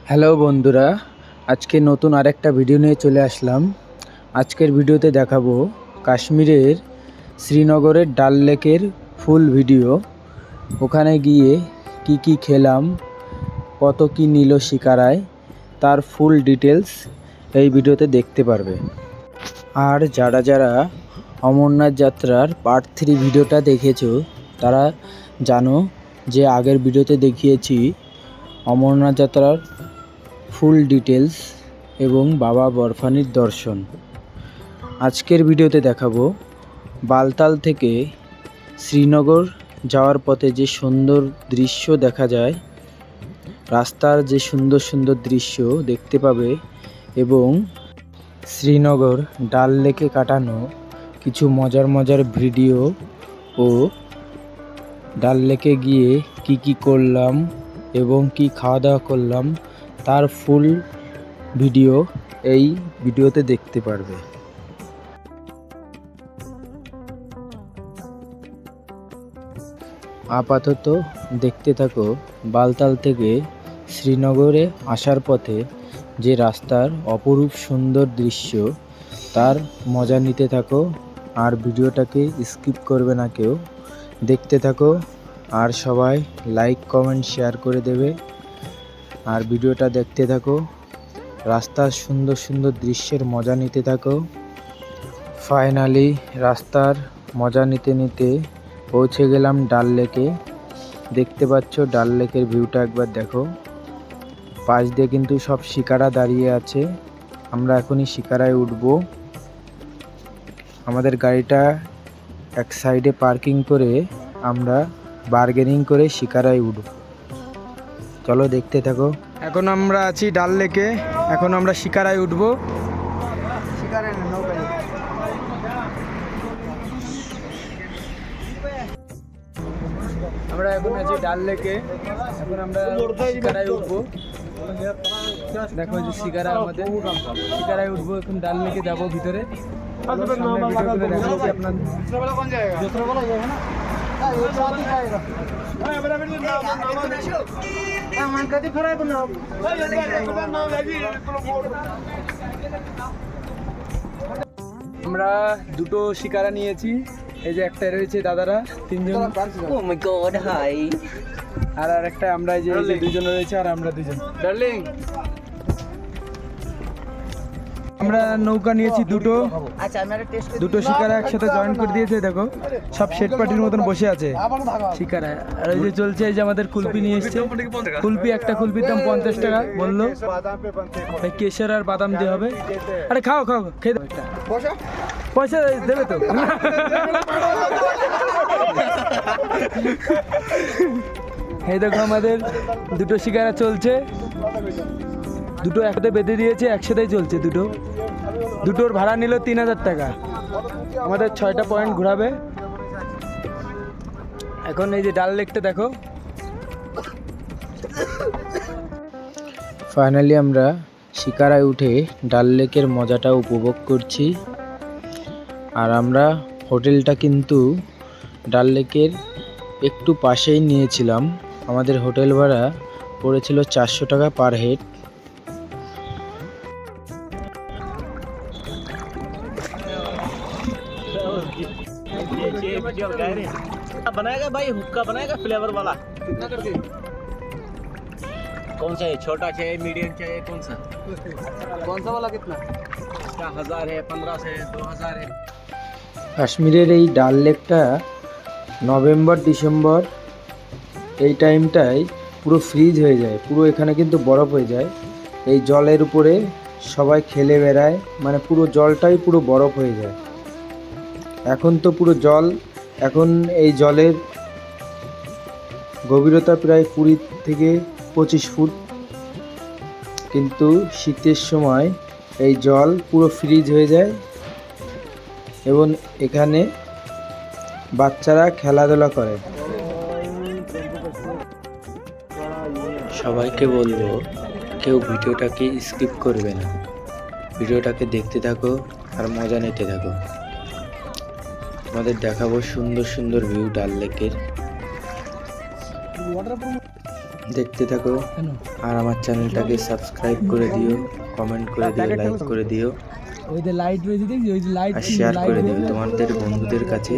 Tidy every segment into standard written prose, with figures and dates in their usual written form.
Hello বন্ধুরা, আজকে নতুন আরেকটা ভিডিও নিয়ে চলে আসলাম। আজকের ভিডিওতে দেখাবো কাশ্মীরের শ্রীনগরের ডাল লেকের ফুল ভিডিও। ওখানে গিয়ে কি খেলাম, কত কি নিল শিকারায়, তার ফুল ডিটেলস এই ভিডিওতে দেখতে পারবে। আর যারা অমরনাথ যাত্রার পার্ট 3 ভিডিওটা দেখেছো তারা জানো যে আগের ভিডিওতে দেখিয়েছি অমরনাথ যাত্রার ফুল ডিটেলস এবং বাবা বরফানির দর্শন। আজকের ভিডিওতে দেখাবো বালতাল থেকে শ্রীনগর যাওয়ার পথে যে সুন্দর দৃশ্য দেখা যায়, রাস্তার যে সুন্দর দৃশ্য দেখতে পাবে এবং শ্রীনগর ডাল লেকে কাটানো কিছু মজার ভিডিও ও ডাল লেকে গিয়ে কি করলাম এবং কি খাওয়া দাওয়া করলাম তার ফুল ভিডিও এই ভিডিওতে দেখতে পারবে। আপাতত দেখতে থাকো বালতাল থেকে শ্রীনগরে আসার পথে যে রাস্তার অপরূপ সুন্দর দৃশ্য, তার মজা নিতে থাকো। আর ভিডিওটাকে স্কিপ করবে না কেউ, দেখতে থাকো। আর সবাই লাইক কমেন্ট শেয়ার করে দেবে। আর ভিডিওটা দেখতে থাকো, রাস্তার সুন্দর দৃশ্যের মজা নিতে থাকো। ফাইনালি রাস্তার মজা নিতে পৌঁছে গেলাম ডাল লেকে। দেখতে পাচ্ছ ডাল লেকের ভিউটা একবার দেখো। পাশ দিয়ে কিন্তু সব শিকারা দাঁড়িয়ে আছে। আমরা এখনই শিকারায় উঠব। আমাদের গাড়িটা এক সাইডে পার্কিং করে আমরা বার্গেনিং করে শিকারায় উঠব। চলো দেখতে থাকো। এখন আমরা আছি ডাল লেকে, এখন আমরা শিকারায় উঠব। আমরা এখন আছি ডাল লেকে, এখন আমরা শিকারায় উঠবো। দেখো যে শিকারা, আমাদের শিকারায় উঠবো, এখন ডাল লেকে যাবো ভিতরে। আমরা দুটো শিকারা নিয়েছি, এই যে একটা রয়েছে দাদারা তিনজন, আর একটা আমরা যে দুজন রয়েছে, আর আমরা দুজন। ডার্লিং, আমরা নৌকা নিয়েছি দুটো শিকারা একসাথে জয়েন করে দিয়েছে। দেখো সব শেড পার্টির মতন বসে আছে শিকারা। আর ওই যে চলছে, এই যে আমাদের কুলপি নিয়ে এসছে। কুলপি, একটা কুলপির দাম 50 টাকা বললো। কেশর আর বাদাম দিয়ে হবে। আরে খাও খেয়ে দেবে, পয়সা দেবে তো। এই দেখো আমাদের দুটো শিকারা চলছে, দুটো একসাথে বেঁধে দিয়েছে, একসাথেই চলছে। দুটোর ভাড়া নিল 3000 টাকা। আমাদের 6টা পয়েন্ট ঘোরাবে। এখন এই যে ডাল লেকটা দেখো। ফাইনালি আমরা শিকারায় উঠে ডাল লেকের মজাটা উপভোগ করছি। আর আমরা হোটেলটা কিন্তু ডাল লেকের একটু পাশেই নিয়েছিলাম। আমাদের হোটেল ভাড়া পড়েছিল 400 টাকা পার হেড। बनाएगा भाई, हुक्का बनाएगा फ्लेवर वाला। कितना करके? कौन सा है, छोटा चाहिए, मीडियम चाहिए, कौन सा वाला कितना? इसका 1000 है, 1500 है, 2000 है। কাশ্মীরের এই ডাল লেকটা নভেম্বর ডিসেম্বর এই টাইমটায় পুরো ফ্রিজ হয়ে যায়, পুরো এখানে কিন্তু বরফ হয়ে যায়। এই জলের উপরে সবাই খেলে বেড়ায়, মানে পুরো জলটাই পুরো বরফ হয়ে যায়। এখন তো পুরো জল, এখন এই জলের গভীরতা প্রায় 20 থেকে 25 ফুট। কিন্তু শীতের সময় এই জল পুরো ফ্রিজ হয়ে যায় এবং এখানে বাচ্চারা খেলাধুলা করে। সবাইকে বলবো কেউ ভিডিওটাকে স্কিপ করবে না, ভিডিওটাকে দেখতে থাকো আর মজা নিতে থাকো। আমাদের দেখাবো সুন্দর ভিউ ডাল লেকের। দেখতে থাকো আর আমার চ্যানেলটাকে সাবস্ক্রাইব করে দিও, কমেন্ট করে দিও, লাইক করে দিও ওই যে লাইট রয়েছে দেখছি, ওই যে লাইট আর শেয়ার করে দিও। তোমাদের বন্ধুদের কাছে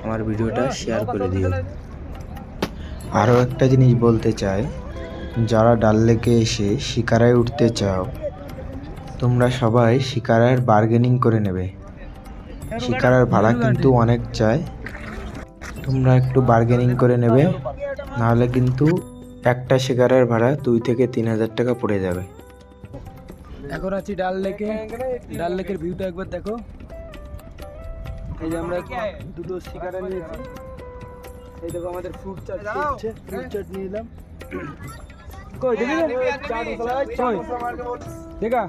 আমার ভিডিওটা শেয়ার করে দিও। আরও একটা জিনিস বলতে চাই, যারা ডাল লেকে এসে শিকারায় উঠতে চাও তোমরা সবাই শিকারার বার্গেনিং করে নেবে। শিকারার ভাড়া কিন্তু অনেক চায়, তোমরা একটু বার্গেনিং করে নেবে, নাহলে কিন্তু একটা শিকারার ভাড়া 2 থেকে 3 হাজার টাকা পড়ে যাবে। এখন আছি ডাল লেকে, ডাল লেকের ভিউটা একবার দেখো। এই যে আমরা দুটো শিকারা নিয়েছি, এই দেখো আমাদের ফ্রুট চাট চলছে, ফ্রুট চাট নিয়ে এলাম। কই দেখি না চাট মশলা কই দেখা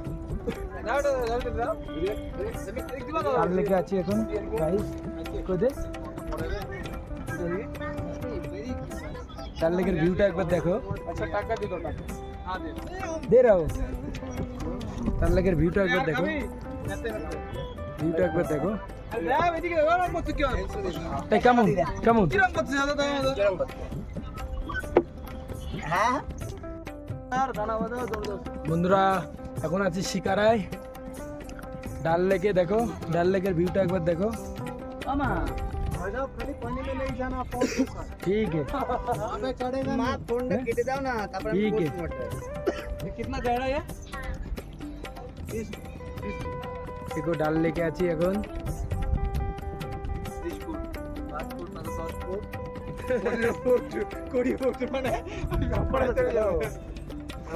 ডাল লেকে আছি এখন গাইস। কই দে ডাল লেকের ভিউটা একবার দেখো। আচ্ছা টাকা দিও, টাকা দে রাও। ডাল লেকের ভিউটা একবার দেখো, ভিউটা একবার দেখো। এই কেমন কেমন বন্ধুরা, এখন আছি শিকারায় ডাল লেকে। দেখো ডাল লেকের ভিউটা একবার দেখো। ठीक है ठीक है। कितना गहरा है? देखो डाल लेके आছি এখন।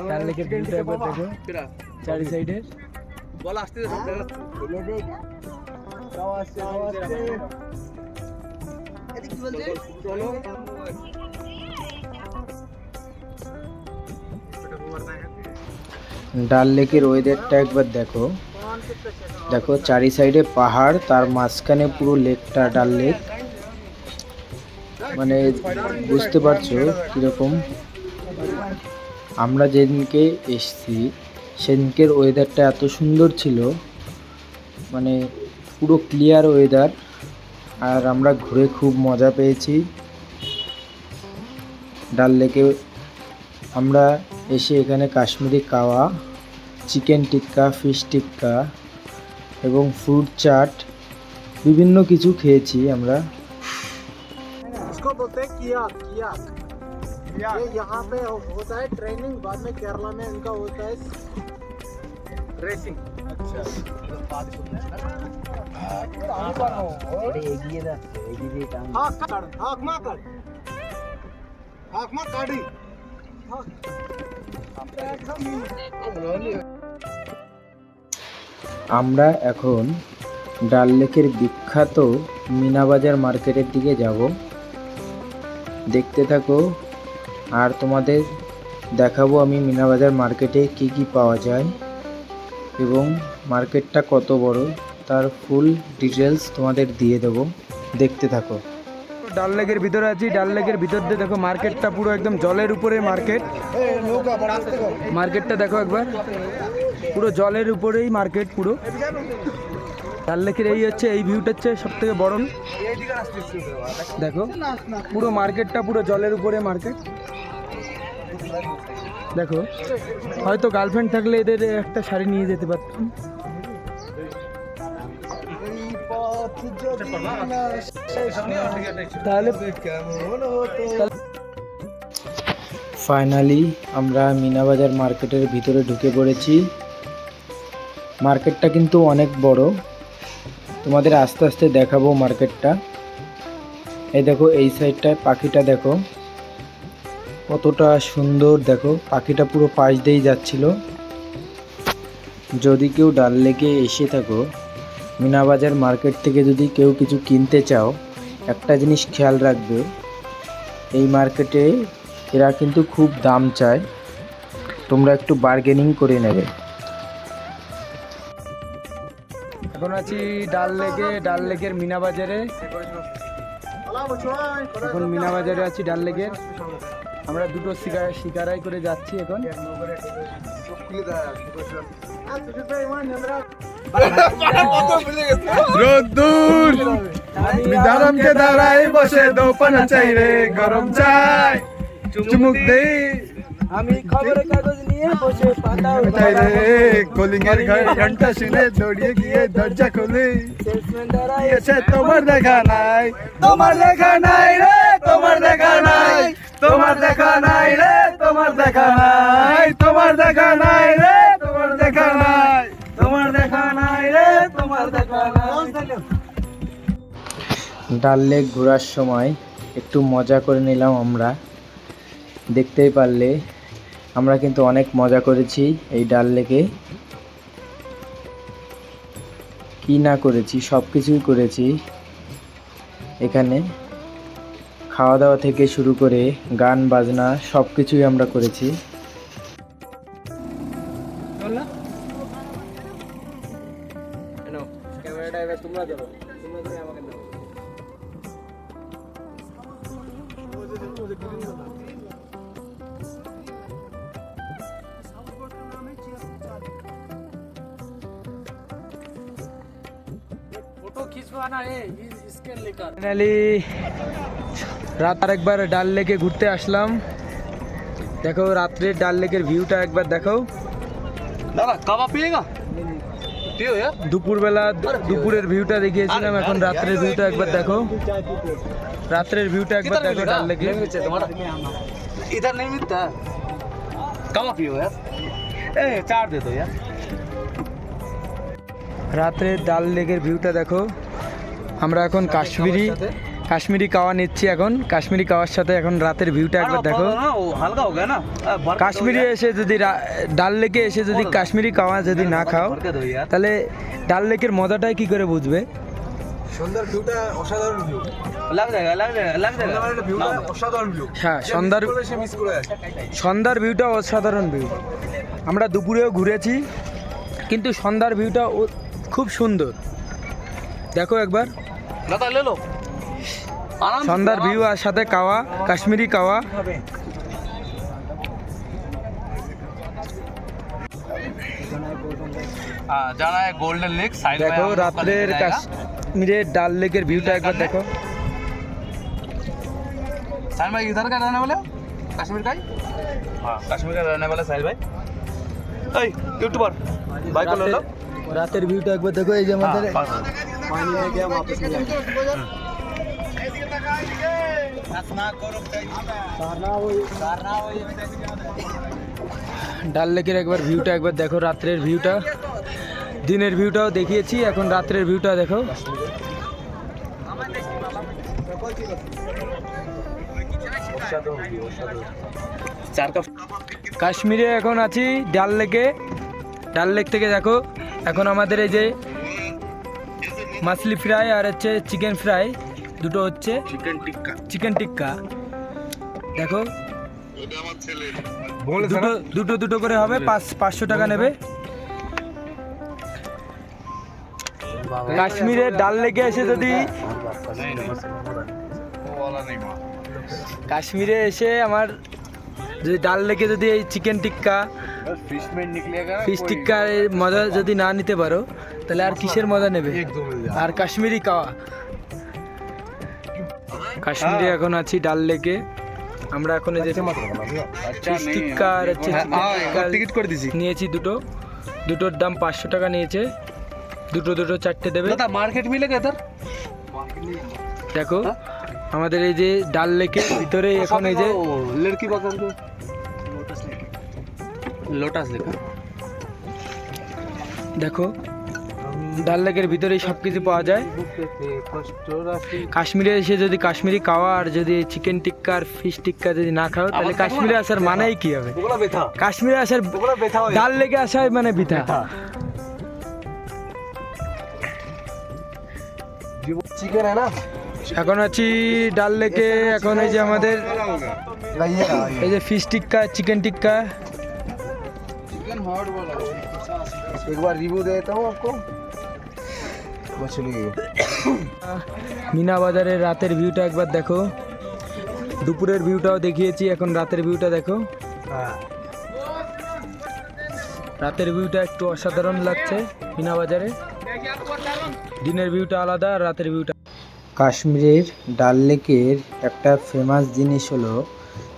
ডাল লেকের ভিউটা একবার দেখো চারি সাইডে। বল আসতে ডাল লেকের ওয়েদারটা একবার দেখো। দেখো চারি সাইডে পাহাড়, তার মাঝখানে পুরো লেকটা ডাল লেক, মানে বুঝতে পারছো কীরকম। আমরা যেদিনকে এসছি সেদিনকের ওয়েদারটা এত সুন্দর ছিল, মানে পুরো ক্লিয়ার ওয়েদার, আর আমরা ঘুরে খুব মজা পেয়েছি। ডাল লেকে আমরা এসে এখানে কাশ্মীরি কাওয়া, চিকেন টিক্কা, ফিশ টিক্কা এবং ফ্রুট চাট বিভিন্ন কিছু খেয়েছি আমরা। इसको बोलते हैं किया किया ये यहाँ पे होता है ट्रेनिंग, बाद में केरला में इनका होता है रेसिंग। अच्छा আমরা এখন ডাল লেকের বিখ্যাত মিনাবাজার মার্কেটের দিকে যাব। দেখতে থাকো আর তোমাদের দেখাবো আমি মিনাবাজার মার্কেটে কি কি পাওয়া যায় এবং মার্কেটটা কত বড় তার ফুল ডিটেলস তোমাদের দিয়ে দেবো। দেখতে থাকো। ডাল লেকের ভিতরে আছি, ডাল লেকের ভিতর দিয়ে দেখো মার্কেটটা পুরো একদম জলের উপরে মার্কেট। মার্কেটটা দেখো একবার, পুরো জলের উপরেই মার্কেট পুরো। ডাল লেকের এই হচ্ছে, এই ভিউটা হচ্ছে সব থেকে বড়। দেখো পুরো মার্কেটটা পুরো জলের উপরে মার্কেট। দেখো হয়তো গার্লফ্রেন্ড থাকলে এদের একটা শাড়ি নিয়ে যেতে পারতাম। তাহলে ফাইনালি আমরা মিনাবাজার মার্কেটের ভিতরে ঢুকে পড়েছি। মার্কেটটা কিন্তু অনেক বড়, তোমাদের আস্তে আস্তে দেখাবো মার্কেটটা। এই দেখো এই সাইডটায় পাখিটা দেখো কতটা সুন্দর, দেখো পাখিটা পুরো পাশ দিয়েই যাচ্ছিল। যদি কেউ ডাল লেকে এসে থাকো মিনাবাজার মার্কেট থেকে যদি কেউ কিছু কিনতে চাও, একটা জিনিস খেয়াল রাখবে, এই মার্কেটে এরা কিন্তু খুব দাম চায়, তোমরা একটু বার্গেনিং করে নেবে। এখন আছি ডাল লেকে, ডাল লেকের মিনাবাজারে। এখন মিনাবাজারে আছি ডাল লেকের। আমরা দুটো শিকারাই করে যাচ্ছি এখন। রোদ্দুর দাঁড়ামকে দাঁড়াই বসে দোপানা চাই রে, গরম চাই চুমুক দেই আমি খবরের কাগজ নিয়ে বসে পাতা তাই রে কলিংয়ের ঘন্টা শুনে দৌড়িয়ে গিয়ে দরজা খুলে এসে তোমার দেখা নাই, তোমার দেখা নাই রে, তোমার দেখা নাই, তোমার দেখা নাই রে, তোমার দেখা নাই, তোমার দেখা নাই রে, তোমার দেখা নাই, তোমার দেখা নাই রে, তোমার দেখা নাই। ডাল লেক ঘোরার সময় একটু মজা করে নিলাম আমরা। দেখতেই পারলে আমরা কিন্তু অনেক মজা করেছি এই ডাল লেকে। কি না করেছি, সব কিছুই করেছি এখানে। খাওয়া দাওয়া থেকে শুরু করে গান বাজনা সব কিছুই আমরা করেছি। ক্যামেরাটা এবার তোমরা ধরো, তোমরা ধরে আমাকে দাও। ফাইনালি রাত আরেকবার ডাল লেকে ঘুরতে আসলাম। দেখো রাত্রের ডাল লেকের ভিউটা একবার দেখো। दादा कब आप पिएगा पियो यार দুপুরবেলা দুপুরের ভিউটা দেখিয়েছিলাম, এখন রাত্রের ভিউটা একবার দেখো। রাত্রের ভিউটা একবার দেখো ডাল লেকে। तुम्हारा इधर नहीं मिलता कब आप पियो यार ए चार दे दो यार রাত্রের ডাল লেকের ভিউটা দেখো। আমরা এখন কাশ্মীরি কাওয়া নিচ্ছি। এখন কাশ্মীরি কাওয়ার সাথে এখন রাতের ভিউটা একবার দেখো। वो हल्का हो गया ना কাশ্মীরে এসে যদি ডাল লেকে এসে যদি কাশ্মীরি কাওয়া যদি না খাও भर के दो यार তাহলে ডাল লেকের মজাটাই কি করে বুঝবে। সুন্দর ভিউটা, অসাধারণ ভিউ, लग जाएगा लग जाएगा लग जाएगा ভিউটা অসাধারণ ভিউ। হ্যাঁ, সন্ধ্যার ভিউটা অসাধারণ ভিউ। আমরা দুপুরেও ঘুরেছি, কিন্তু সন্ধ্যার ভিউটা খুব সুন্দর। দেখো একবার दादा ले लो आराम से সন্ধ্যার ভিউ আর সাথে কাওয়া, কাশ্মীরি কাওয়া। हाँ जाना है गोल्डन लेक साइड में দেখো हम लोग का রাত্রের लेक रहेगा। কাশ্মীরের ডাল লেকের ভিউটা একবার দেখো। साहिल भाई इधर का रहने वाले हो? कश्मीर का ही हाँ कश्मीर का रहने वाला साहिल भाई यूट्यूबर भाई को ले लो রাতের ভিউটা একবার দেখো। এই যে আমাদের पानी में गया वापस नहीं आया। ডাল লেকের একবার ভিউটা একবার দেখো। রাত্রের ভিউটা, দিনের ভিউটাও দেখিয়েছি, এখন রাত্রের ভিউটা দেখো। चार का কাশ্মীরে এখন আছি ডাল লেকে। ডাল লেক থেকে দেখো এখন আমাদের এই যে মাছলি ফ্রাই আর হচ্ছে চিকেন ফ্রাই দুটো হচ্ছে, चिकन टिक्का চিকেন টিক্কা। দেখো দুটো দুটো করে হবে, 500 টাকা নেবে। কাশ্মীরের ডাল লেকে এসে যদি কাশ্মীরে এসে আমার যদি ডাল লেকে যদি এই চিকেন টিক্কা फिश में निकलेगा ফিশ টিক্কার মজা যদি না নিতে পারো তাহলে আর কিসের মজা নেবে। আর কাশ্মীরি কাওয়া, কাশ্মীরে এখন আছি ডাল লেকে। আমরা এখন এই যে ফিশ টিক্কা আর হচ্ছে টিকিট করে দিছি নিয়েছি দুটোর দাম 500 টাকা নিয়েছে। দুটো চারটে দেবে। दादा मार्केट मिलेगा इधर দেখো আমাদের এই যে ডাল লেকের ভিতরে এখন এই যে लड़की पकड़ दो लोटस देखा দেখো ডাল লেকের ভিতরেই সব কিছু পাওয়া যায়। কাশ্মীরে এসে যদি কাশ্মীরি কাওয়া আর যদি চিকেন টিক্কা আর ফিশ টিক্কা যদি না খাও তাহলে কাশ্মীরে আসার মানেই কি হবে। बोला बेथा কাশ্মীরে আসার बोला बेथा ডাল লেকে আসায় মানে বিথা। चिकन है ना, এখন আছি ডাল লেকে। এখন এই যে আমাদের এই যে ফিশ টিক্কা চিকেন টিক্কা। एक बार रिव्यू देता हूँ आपको। मछली মিনা বাজারের রাতের ভিউটা একবার দেখো। দুপুরের ভিউটাও দেখিয়েছি, এখন রাতের ভিউটা দেখো। রাতের ভিউটা একটু অসাধারণ লাগছে মিনা বাজারে। দিনের ভিউটা আলাদা আর রাতের ভিউটা। কাশ্মীরের ডাল লেকের একটা ফেমাস জিনিস হলো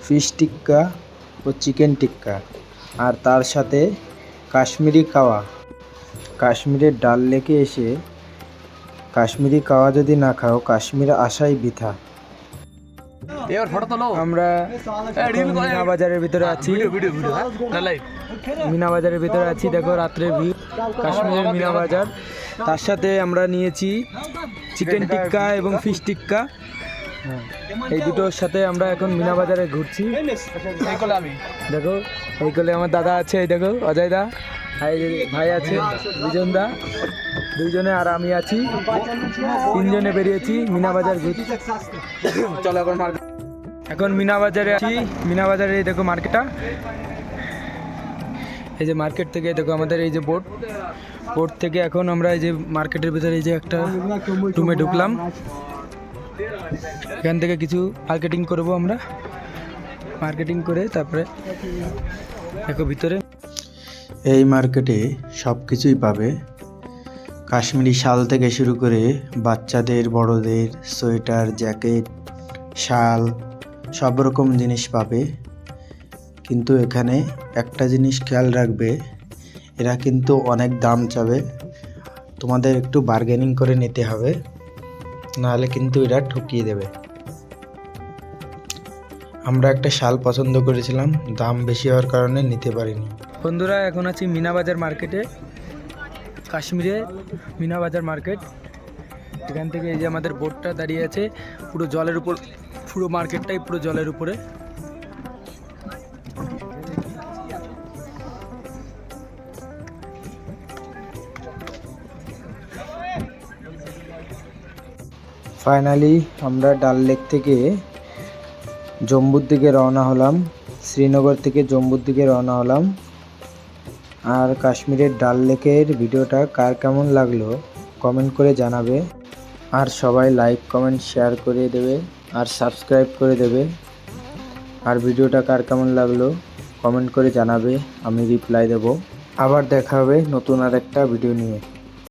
ফিশ টিক্কা ও চিকেন টিক্কা, আর তার সাথে কাশ্মীরি কাওয়া। কাশ্মীরের ডাল লেকে এসে কাশ্মীরি কাওয়া যদি না খাও, কাশ্মীর আসাই বৃথা। আমরা এখন মিনা বাজারের ভিতরে আছি। মিনা বাজারের ভিতরে আছি, দেখো রাত্রের ভিউ, কাশ্মীরের মিনা বাজার। তার সাথে আমরা নিয়েছি চিকেন টিক্কা এবং ফিশ টিক্কা। এই দুটোর সাথে আমরা এখন মিনা বাজারে ঘুরছি। দেখো এই কোলে আমার দাদা আছে, এই দেখো অজয় দা, আর এই ভাই আছে বিজন দা, দুইজনে আর আমি আছি, তিনজনে বেরিয়েছি মিনা বাজার ঘুরছি। চলো এখন মিনা বাজারে আছি। মিনা বাজারে এই দেখো মার্কেটটা, এই যে মার্কেট থেকে দেখো আমাদের এই যে বোট থেকে এখন আমরা এই যে মার্কেটের ভিতরে এই যে একটা রুমে ঢুকলাম। এখান থেকে কিছু মার্কেটিং করব আমরা, মার্কেটিং করে তারপরে দেখো ভিতরে। এই মার্কেটে সব কিছুই পাবে, কাশ্মীরি শাল থেকে শুরু করে বাচ্চাদের বড়দের সোয়েটার, জ্যাকেট, শাল সব রকম জিনিস পাবে। কিন্তু এখানে একটা জিনিস খেয়াল রাখবে, এরা কিন্তু অনেক দাম চাবে, তোমাদের একটু বার্গেনিং করে নিতে হবে, নাহলে কিন্তু এরা ঠকিয়ে দেবে। আমরা একটা শাল পছন্দ করেছিলাম, দাম বেশি হওয়ার কারণে নিতে পারিনি। বন্ধুরা এখন আছি মিনা বাজার মার্কেটে, কাশ্মীরে মিনা বাজার মার্কেট। এখান থেকে এই যে আমাদের বোটটা দাঁড়িয়ে আছে পুরো জলের উপর, পুরো মার্কেটটাই পুরো জলের উপরে। ফাইনালি আমরা ডাল লেক থেকে জম্বুর দিকে রওনা হলাম, শ্রীনগর থেকে জম্বুর দিকে রওনা হলাম। আর কাশ্মীরের ডাল লেকের ভিডিওটা কার কেমন লাগলো কমেন্ট করে জানাবে, আর সবাই লাইক কমেন্ট শেয়ার করে দেবে আর সাবস্ক্রাইব করে দেবে। আর ভিডিওটা কার কেমন লাগলো কমেন্ট করে জানাবে, আমি রিপ্লাই দেব। আবার দেখা হবে নতুন আর একটা ভিডিও নিয়ে।